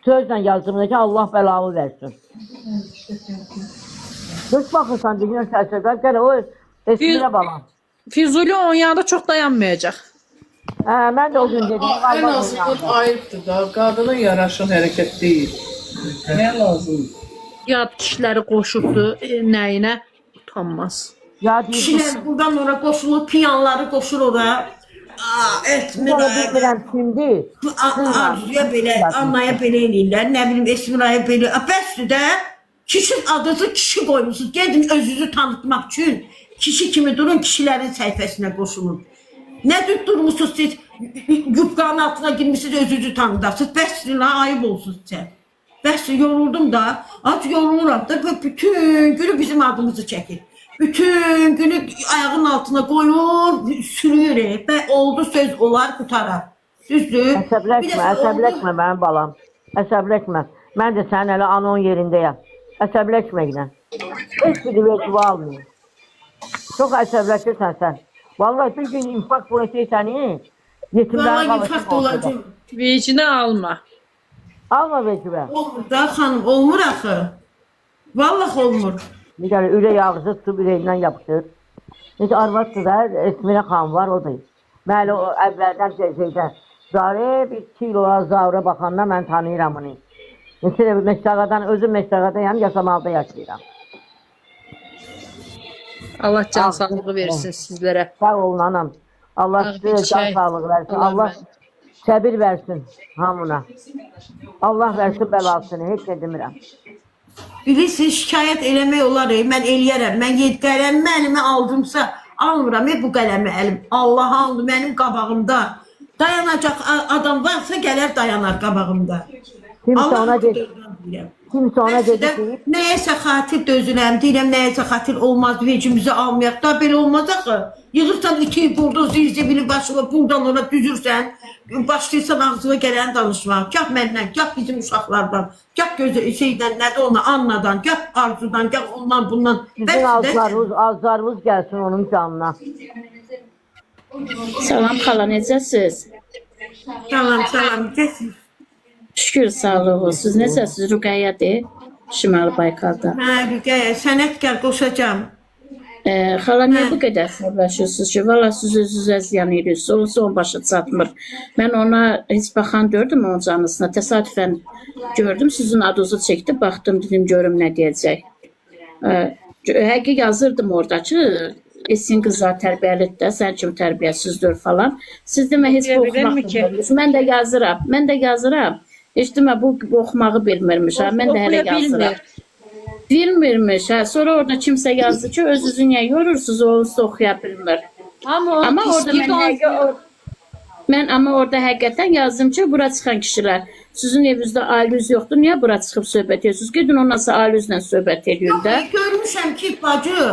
Sözlə yazdığımda ki Allah bəlalı versin. Düz baxırsan deyirəm səsindən gələ o Esmirə balam. Füzuli onun yanında çox dayanmayacaq. Mən də o gün dedim. En azından ayıbdır da. Qadının yaraşan hərəkət deyil. Nə lazımdır? Yad kişiləri qoşubdu nəyinə? Utanmaz. Ya deyir. Kişilər buradan ora qoşulur, piyanları qoşur ora. Esmiraya, Bilmirəm kimdir. Arzuya belə, Annaya belə eləyirlər, nə bilim Esmiraya belə. Bəsdir də, kişi adınızı kişi qoymusunuz. Gedin özünüzü tanıtmaq üçün kişi kimi durun, kişilərin səhifəsinə qoşulun. Nə durmuşsunuz siz, yubqanın altına girmişsiniz, özünüzü tanıdarsınız. Bəsdir, ayıb olsun sizə. Bəsdir, yoruldum da, az yoruluram da, bütün günü bizim adımızı çəkir. Bütün günü ayağının altına koyur, sürüyor. Oldu söz olar, qutarar. Düzdür? Əsəbləşmə mənim balam. Əsəbləşmə. Mən də sənin hələ anon yerindəyəm. Əsəbləşmə ilə. Heç bir vecibi almayın. Çox əsəbləşirsən sən. Vallahi bir gün infak polisi səni yetimdən Vallahi infak da olacaq. Vecinə alma. Alma vecibə. Olmur da xanım, olmur axı. Vallahi olmur. Bir gəlir ürək ağzı tutub ürəyindən yapışır. Necə arvaddır da Esmirə xan var o da. Məli o əvvəldən şeydən. Zarı bir kiloya zavra baxanda mən tanıyıram onu. Mesela Meştağadan, özüm Meştağadayam, Yasamalda yaşayıram. Allah can sağlığı versin sizlərə. Sağ olun anam. Allah size can sağlığı versin. Allah səbir versin hamına. Allah versin bəlasını, heç nə demirəm. Bilirsiniz, şikayət eləmək olar, mən eləyərəm. Mən qələmi əlimə aldımsa, almıram bu qələmi əlim. Allah aldı mənim qabağımda. Dayanacaq adam varsa gələr dayanar qabağımda. Kimsə ona dedi. Kimsə ona dedi ki, Nəyəsə xatir dözürəm, deyirəm nəyəsə xatir olmaz, vecimizi almayaq. Da belə olmaz axı. Yığırsan iti, qurdu, zirzibili başına, buradan ona düzürsən, başlayırsan ağzına gələni danışmaq. Gah məndən, gah bizim uşaqlardan, gah şeydən, nədir ona, Annadan, gah Arzudan, gah ondan, bundan. sizin azlarınız gəlsin onun canına. Salam xala, necəsiz? Salam, salam, kesin. Şükür sağlığınız. Necəsiz? Rüqəyyədir. Şimal Baykal'da. Hə, Rüqəyə, sənətkar qoşacam. Xala, niyə bu qədər səbirləşirsiniz ki? Valla siz özünüzə ziyan edirsiniz. Olsa onun başı çatmır. Mən ona heç baxan gördüm onun canlısına. Təsadüfən gördüm. Sizin adınızı çəkdi. Baxdım, dedim, görüm nə deyəcək. Həqiqi yazırdım oradakı. Esin qızlar tərbiyəlidir də, sən kimi tərbiyəsizdir falan. Siz demə, heç bu oxumaq bilmirsiniz. Mən də yazıram. Heç demə, bu oxumağı bilmirmiş. Mən də hələ yazıram. Bilmirmiş. Sonra orada kimsə yazdı ki, özünüzü niyə yorursunuz, o olsa oxuya bilmir. Amma orada həqiqətən yazdım ki, bura çıxan kişilər, sizin evinizdə aileniz yoxdur, niyə bura çıxıb söhbət ediyorsunuz? Gidin onunla ailenizlə söhbət edin də. Görmüşəm ki, bacı,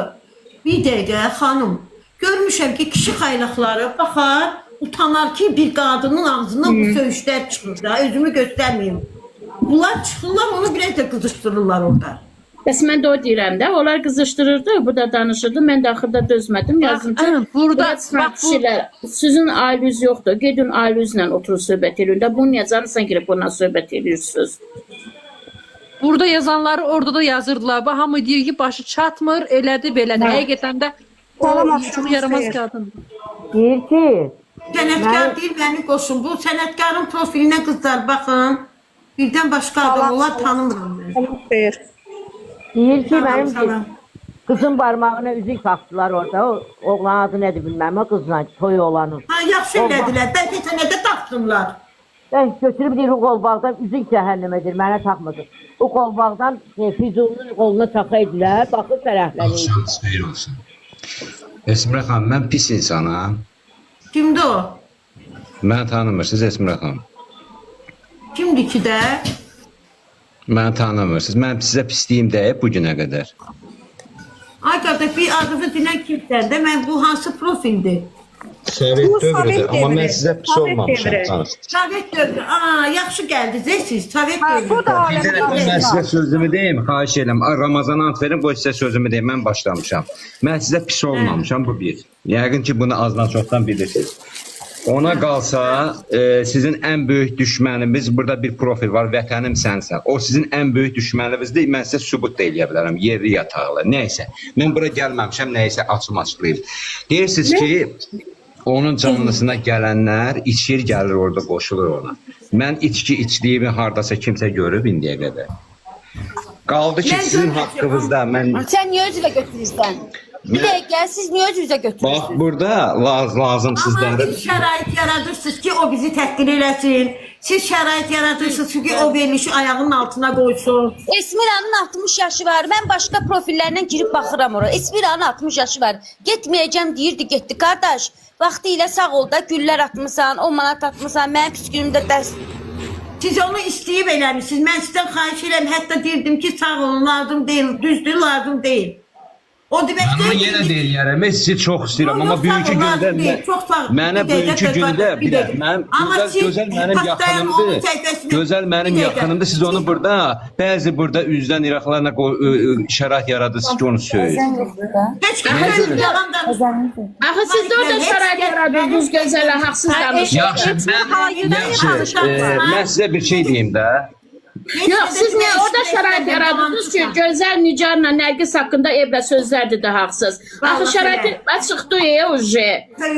bir dəqiqə xanım, görmüşəm ki, kişi xaylaqları baxar, utanar ki, bir qadının ağzından bu söyüşlər çıxır da, özümü göstərməyim. Bunlar çıxırlar, onu biraz da qızışdırırlar orada. Bəs mən də o deyirəm də, onlar qızışdırırdı, bu da danışırdı, mən də axırda dözmədim, yazdım ki, burada çıxan kişilər, sizin aileniz yoxdur, gedin ailenizlə oturun söhbət edin də, bunu niyə canısan girib ondan söhbət edirsiniz? Burada yazanları orada da yazırdılar. Bax, hamı deyir ki, başı çatmır, elədi, belədir. Həqiqətən də çox yaramaz qadındır. Deyir ki, Sənətkar deyil, məni qoşun. Bu sənətkarın profilinə qızlar baxın. Birdən başqa adam olar, tanımıram mən. deyir ki, Salam, salam. Kızın parmağına üzük taktılar orada. O oğlan adı nedir bilmem. O kızla toyu olanın. Ha, yaxşı elədilər. Bəlkə sənə də taxsınlar. Ben götürüp bir kolbağdan üzük cehennemedir. Bana takmadı. O kolbağdan Füzulunun koluna takaydılar. Bakır tərəfləri. Şans xeyir olsun. Esmirə xanım, mən pis insanam. Kimdir o? Məni tanımırsınız Esmirə xanım. Kimdir ki də? Məni tanımırsınız. Mən sizə pisliyim deyib bu günə qədər. Ay qardaş, bir adını dinən kimsən də? Mən bu hansı profildir? Sovet dövrüdür, amma mən sizə pis Sovet olmamışam. dövrü. Tanış. Sovet dövrü. Aa, yaxşı gəldiniz siz. Sovet dövrü. Bu da Bir dəfə mən sizə sözümü deyim, xahiş edirəm. Ramazan ant verin, qoy sizə sözümü deyim. Mən başlamışam. Mən sizə pis olmamışam, bu bir. Yəqin ki, bunu azdan çoxdan bilirsiniz. Ona qalsa, sizin ən böyük düşmənimiz, burada bir profil var, vətənim sənsən. O sizin ən böyük düşməninizdir. Mən sizə sübut da eləyə bilərəm, yerli yataqlı. Nəysə, mən bura gəlməmişəm, nəysə açılmayım. Deyirsiniz ki, onun canlısına gələnlər içir gəlir orada qoşulur ona. Mən içki içdiyimi hardasa kimsə görüb indiyə qədər. Qaldı ki, Mən sizin görmüşəm. haqqınızda mən... Sen niye özüne götürürsen? Bir dakika siz niye özünüze Bax, götürürsünüz? burada lazımsız Ama deyil. siz şərait yaradırsınız ki, o bizi təhqir eləsin. Siz şərait yaradırsınız ki, o verilişi ayağının altına qoysun. Esmira'nın 60 yaşı var. Ben başka profillerden girip bakıram oraya. Esmira'nın 60 yaşı var. Gitmeyeceğim deyirdi, getdi. Kardeş, vaxtilə sağ ol da güller atmışsan, 10 manat atmışsan, mənim pis günümdə dərs. Siz onu istəyib eləmişsiniz. Mən sizdən xahiş edirəm, hətta deyirdim ki, sağ olun, lazım deyil, düzdür, lazım deyil. O demək Amma deyil yenə ki, deyirəm, mən sizi çox istəyirəm, amma Yox, bugünkü sağ ol, gündə lazım deyil, çox sağ ol. mənə Bir dəqiqə, bugünkü gündə bir dəqiqə. mənim Amma siz gözəl mənim Pastayanın onun yaxınımdır. səhifəsində- Gözəl mənim Bir dəqiqə. yaxınımdır. Siz onu burada bəzi burada üzdən İraqlarla şərait yaradırsınız ki, onu söyləyin. heç kim söyləyir, yalan danışır. Axı siz də orada şərait yaradırdınız gözəl, haqsız danışın. Yaxşı, mən sizə bir şey deyim də. Yox, siz niyə orada şərait yaradırdınız ki, gözəl Nicarla Nərgiz haqqında evlə sözlərdir də haqsız. Axı şəraiti açıqdı uje.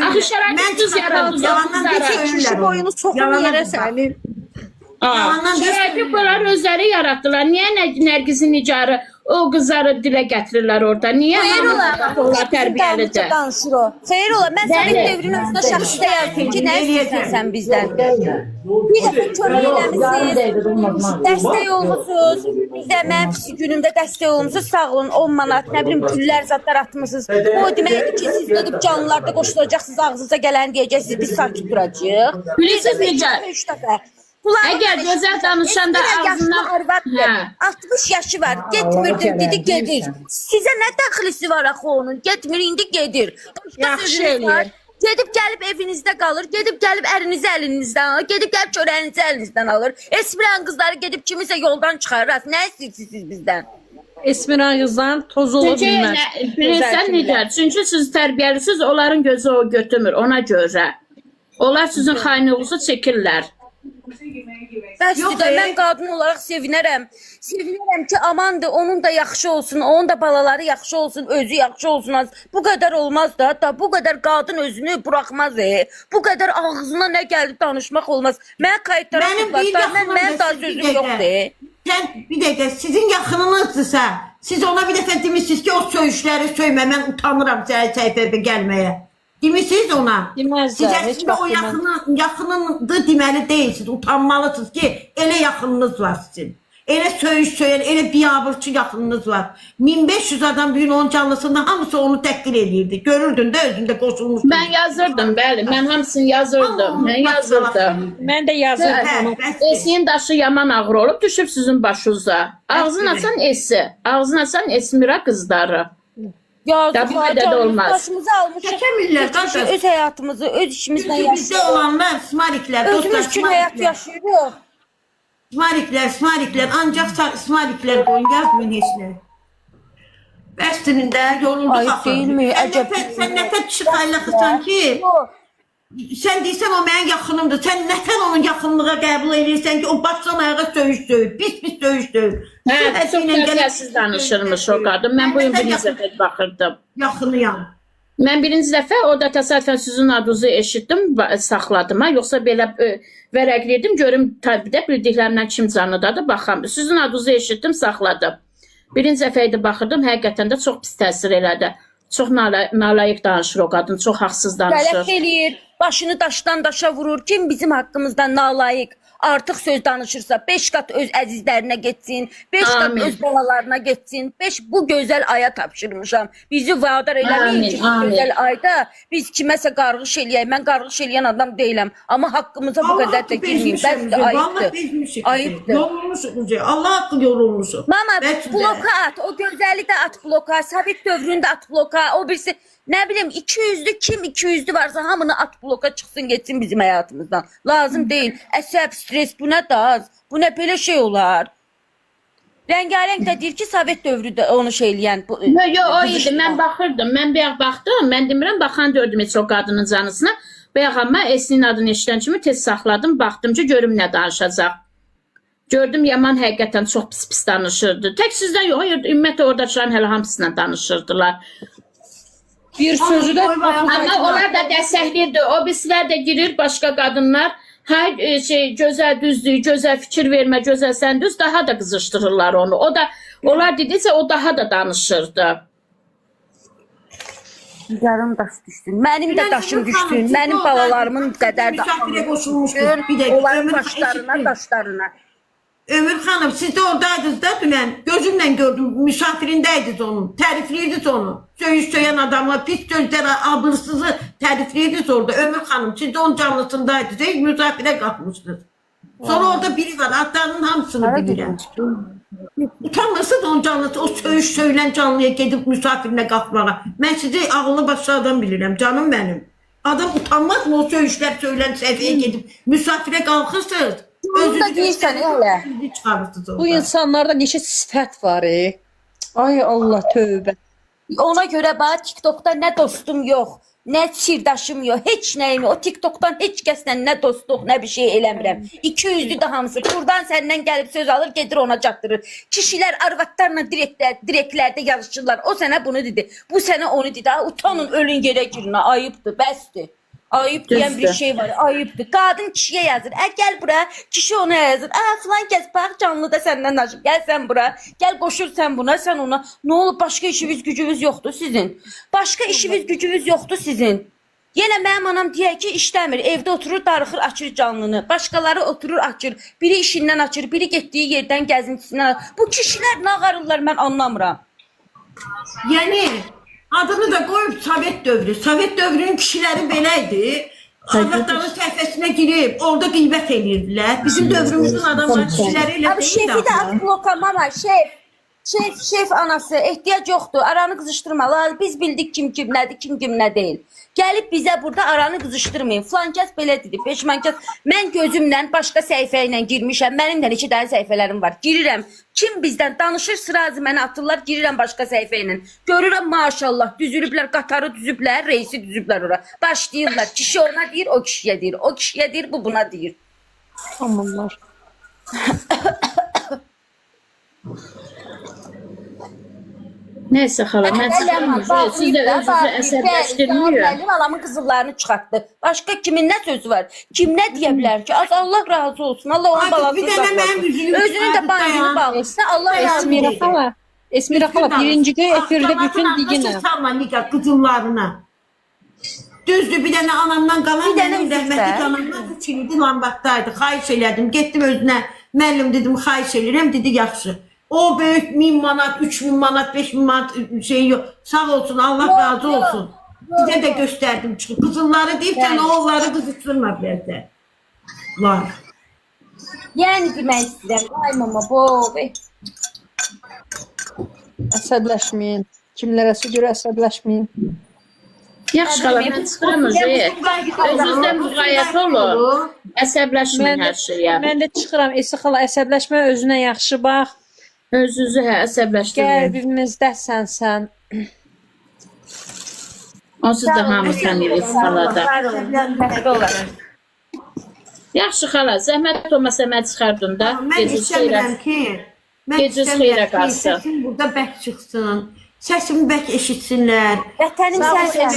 Axı şəraiti düz yaradırdınız. Yalandan bir şey Kişi söylərəm. boyunu sokun Yalandan yere bir şey. seni. Yalandan bir şey Şəraiti bunlar özləri yaratdılar. Niyə Nərgizin Nicarı o qızları dilə gətirirlər orada? Niyə Xeyr ola. onlar tərbiyəlidir? Danışır o. Xeyr ola. Mən Bəli. Sovet dövrünün özünə şəxsi deyərdim ki, nə istəyirsən sən bizdən? Bir dəfə kömək eləmişsiniz, dəstək olmuşsunuz, bizə mənim pis günümdə dəstək olmuşsunuz, sağ olun, 10 manat, nə bilim, güllər, zadlar atmışsınız. O deməkdir ki, siz gedib canlılarda qoşulacaqsınız, ağzınıza gələni deyəcəksiniz, biz sakit duracağıq. Bilirsiniz necə? 3 dəfə. Bunlar Əgər gözəl danışanda ağzından... Hə. 60 yaşı var, getmirdim, dedi gedir. Sizə nə dəxlisi var axı onun? Getmir, indi gedir. Başqa Yaxşı sözünüz var. eləyir. Gedib gəlib evinizdə qalır, gedib gəlib ərinizi əlinizdən alır, gedib gəlib çörəyinizi əlinizdən alır. Esmirən qızları gedib kimisə yoldan çıxarır. Nə istəyirsiniz siz bizdən? Esmiran qızdan toz ola Çünki bilməz. bilirsən necə? Çünki siz tərbiyəlisiniz, onların gözü o götürmür, ona görə. Onlar sizin xainlığınızı çəkirlər. Bəsdir də mən qadın olaraq sevinərəm. Sevinərəm ki, amandır, onun da yaxşı olsun, onun da balaları yaxşı olsun, özü yaxşı olsun. Bu qədər olmaz da, hatta bu qədər qadın özünü buraxmaz. Bu qədər ağzına nə gəldi danışmaq olmaz. Mən kayıtlara Mənim bir tutmazlar, mən daha yaxınımdır, siz bir sözüm yoxdur. dəqiqə. Sən bir dəqiqə, sizin yaxınınızdırsa, siz ona bir dəfə demirsiniz ki, o söyüşləri söymə, mən utanıram sənin səhifəyə gəlməyə. Demirsiniz ona. Deməzlər, Siz heç əslində o vaxt yaxınındır deməli deyilsiniz, utanmalısınız ki, elə yaxınınız var sizin. Elə söyüş söyən, elə biabırçı yaxınınız var. 1500 adam bir gün onun canlısında hamısı onu təhqir edirdi. Görürdün də özündə qoşulmuş. Mən yazırdım, bəli, mən hamısını yazırdım. Mən yazırdım. Mən də yazırdım onu. Esiyin daşı yaman ağır olub, düşüb sizin başınıza. Ağzını açan esi, ağzını açan Esmira qızları. Yazık bu var, qədər də canımız olmaz. başımıza almışıq. Çəkəmirlər, qardaş. Öz həyatımızı, öz işimizlə Bizdə yaşayırıq. olanlar, smariklər, dostlar, Özümüz üçün həyat smariklər. yaşayırıq. Smariklər, ancaq smariklər qoyun, yazmayın heç nə. Bəsdinin də yorulduq Ay, axı. deyilmi? Əcəb. Sən nətər kişi xaylaxısan ki, sən deyirsən o mənim yaxınımdır, sən nətər onun yaxınlığa qəbul edirsən ki, o başdan ayağa söyüş söyür, pis söyüş söyür. Hə, çox tərbiyəsiz danışırmış o qadın. Mən bu gün birinci dəfə baxırdım. Yaxınıyam. Mən birinci dəfə orada təsadüfən sizin adınızı eşitdim, saxladım. Ha? Yoxsa belə vərəqləyirdim, görüm təbdə bildiklərimdən kim canlıdadır, baxam. Sizin adınızı eşitdim, saxladım. Birinci dəfə idi baxırdım, həqiqətən də çox pis təsir elədi. Çox nalayıq danışır o qadın, çox haqsız danışır. Qələt eləyir, başını daşdan daşa vurur. Kim bizim haqqımızda nalayıq artıq söz danışırsa 5 qat öz əzizlərinə getsin, 5 qat öz balalarına getsin. Bu gözəl aya tapşırmışam. Bizi vadar eləməyin ki, bu gözəl ayda biz kiməsə qarğış eləyək. Mən qarğış eləyən adam deyiləm. Amma haqqımıza bu qədər də girməyim. Bəs ayıbdır. Ayıbdır. Yorulmuşuq. Allah haqqı yorulmuşuq. Mama, bloka at. O gözəli də at bloka. Sovet dövründə at bloka. O birisi nə bilim 200'lü kim 200'lü varsa hamını at bloka çıxsın getsin bizim həyatımızdan. Lazım deyil. Əsəb, stres bu nə daz? Bu nə belə şey olar? Rəngarəng də deyir ki, Sovet dövründə onu şey eləyən. Yox, o idi. Mən baxırdım. Mən bayaq baxdım. Mən demirəm, baxan gördüm heç o qadının canısına. Bayaq amma Esin adını eşidən kimi tez saxladım. Baxdım ki, görüm nə danışacaq. Gördüm Yaman həqiqətən çox pis danışırdı. Tək sizdən yox, ümumiyyətlə oradakıların hələ hamısına danışırdılar. Bir sözü də Amma onlar da dəstəkləyirdi. O birisilər də girir, başqa qadınlar. Hər gözəl düzdür, gözəl fikir vermə, gözəl sən düz, daha da qızışdırırlar onu. O da, onlar dedikcə o daha da danışırdı. Yarım daş düşsün. Mənim də daşım düşsün. Mənim balalarımın qədər də Misafirə qoşulmuşdur. Bir də onların başlarına, daşlarına. Ömür xanım, siz də oradaydınız da dünən. Gözümlə gördüm, misafirindəydiniz onu. Tərifləyirdiniz onu. Söyüş söyən adamı, pis sözlərə, abırsızı tərifləyirdiniz orada. Ömür xanım, siz də onun canlısındaydınız. Misafirə qalxmışdınız. Sonra orada biri var, adlarının hamısını bilirəm. Utanmasa da onun canlısı, o söyüş söylən canlıya gedib misafirinə qalxmağa. Mən sizi ağıllı başlardan bilirəm, canım mənim. Adam utanmaz mı o söyüşlər söylən səviyyəyə gedib misafirə qalxırsınız? Onu da deyirsən elə. bu insanlarda neçə sifət var. Ay Allah tövbə. Ona görə bax TikTokda nə dostum yox, nə sirdaşım yox, heç nəyim yox. O TikTokdan heç kəslə nə dostluq, nə bir şey eləmirəm. 200'lü də hamısı. Buradan səndən gəlib söz alır, gedir ona çatdırır. Kişilər arvadlarla direklərdə yazışırlar. O sənə bunu dedi, bu sənə onu dedi. Utanın, ölün yerə girin, ayıbdır, bəsdir. Ayıp deyən bir şey var, ayıbdır. Qadın kişiyə yazır, gəl bura, kişi ona yazır. Filan kəs bax, canlı da səndən danışır, gəl sən bura, gəl qoşur sən buna, sən ona. Nə olub, başqa işiniz gücünüz yoxdur sizin. Başqa işiniz gücünüz yoxdur sizin. Yenə mənim anam deyək ki, işləmir, evdə oturur, darıxır, açır canlını. Başqaları oturur, açır. Biri işindən açır, biri getdiyi yerdən gəzintisindən açır. Bu kişilər nə ağarırlar, mən anlamıram. Yəni, adını da qoyub Sovet dövrü. Sovet dövrünün kişiləri belə idi. Arvadların səhifəsinə girib, orada qeybət edirdilər. Bizim dövrümüzün adamlar kişiləri elə Abi şefi də at bloka, mama, şef anası, ehtiyac yoxdur, aranı qızışdırma. Biz bildik kim nədir, kim nə deyil. Gəlib bizə burada aranı qızışdırmayın. Filan kəs belə dedi, peşman kəs. Mən gözümlə başqa səhifə ilə girmişəm. Mənim də 2 dənə səhifələrim var. Girirəm. Kim bizdən danışır, sırazı mənə atırlar, girirəm başqa səhifə ilə. Görürəm maşallah, düzülüblər, qatarı düzüblər, reisi düzüblər ora. Başlayırlar. Kişi ona deyir, o kişiyə deyir. O kişiyə deyir, bu buna deyir. Amanlar. Neyse xala, mən çıxıram. Siz də özünüzü əsəbləşdirmiyor. Alamın qızıllarını çıxartdı. Başqa kimin nə sözü var? Kim nə deyə bilər ki? Allah razı olsun. Allah onun balasını saxlasın. Özünün də bağını bağlasın. Allah razı olsun. Esmira xala, birinci gün efirdə bütün diginə. Salma nikah qızıllarına. Düzdür, bir dənə anamdan qalan, mənim rəhmətli anamdan 3 ildir Lambatdaydı. Xahiş elədim, getdim özünə. Müəllim dedim, xahiş eləyirəm, dedi yaxşı. O böyük 1000 manat, 3000 manat, 5000 manat şey yok. Sağ olsun, Allah razı olsun. Size de gösterdim çünkü. Kızılları deyip de oğulları kızıştırma bizdə. Var. Yəni demək istəyirəm. Ay mama, bu. Əsəbləşməyin. Kimlərəsə görə əsəbləşməyin. Yaxşı xala, mən çıxıram özü. Özünüzdə müğayyət olun. Əsəbləşməyin hər şeyə. Mən də çıxıram. Esi xala, əsəbləşmə özünə yaxşı bax. Özünüzü əsəbləşdirməyin. Qəlbimizdəsən sən. Onsuz da hamı tanıyırıq xalada. Yaxşı xala, zəhmət olmasa mən çıxardım da. Mən istəmirəm ki, səsim burada bək çıxsın. Səsimi bək eşitsinlər. Vətənim sənsən.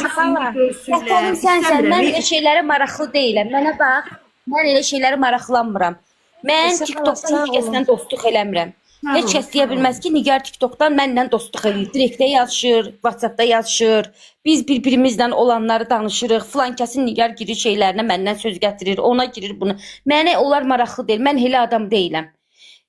Vətənim sənsən. Mən elə şeylərə maraqlı deyiləm. Mənə bax, mən elə şeylərə maraqlanmıram. Mən TikTokda heç kəslə dostluq eləmirəm. Heç kəs deyə bilməz ki, Nigar TikTokdan mənlə dostluq eləyir. Direktdə yazışır, WhatsAppda yazışır. Biz bir-birimizlə olanları danışırıq. Filan kəsin Nigar girir şeylərinə məndən söz gətirir, ona girir bunu. Mənə onlar maraqlı deyil. Mən elə adam deyiləm.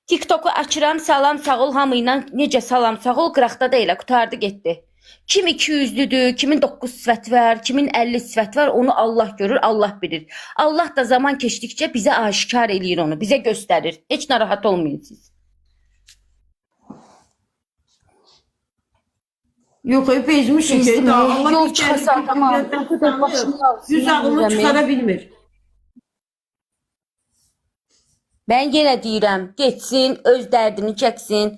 TikToku açıram, salam sağ ol hamıyla necə salam sağ ol qıraqda da elə qutardı getdi. Kim 200'lüdür, kimin 9 sifəti var, kimin 50 sifəti var, onu Allah görür, Allah bilir. Allah da zaman keçdikcə bizə aşikar eləyir onu, bizə göstərir. Heç narahat olmayın siz. Yox, bezmişik ki, Allah Yol çıxasa tamam. yüz ağını çıxara bilmir. Mən yenə deyirəm, getsin, öz dərdini çəksin.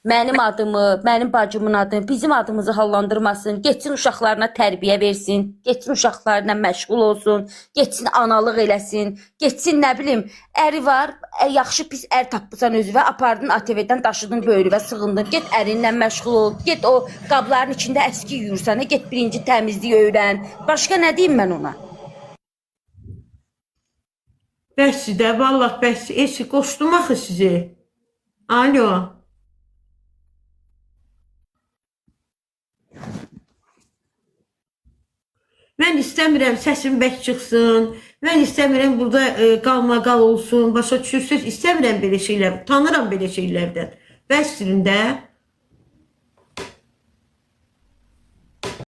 Mənim adımı, mənim bacımın adını, bizim adımızı hallandırmasın. Getsin uşaqlarına tərbiyə versin. Getsin uşaqlarına məşğul olsun. Getsin analıq eləsin. Getsin nə bilim, əri var, yaxşı pis ər tapırsan özünə, apardın ATV-dən daşıdın böyrüvə sığındın. Get ərinlə məşğul ol. Get o qabların içində əski yuyursan, get birinci təmizliyi öyrən. Başqa nə deyim mən ona? Bəssi də, vallah bəssi. Esi, qoşdum axı sizi. Alo. Mən istəmirəm səsim bək çıxsın. Mən istəmirəm burada qalmaqal olsun. Başa düşürsünüz? İstəmirəm belə şeylər. Tanıram belə şeylərdən. Bəsdirin də.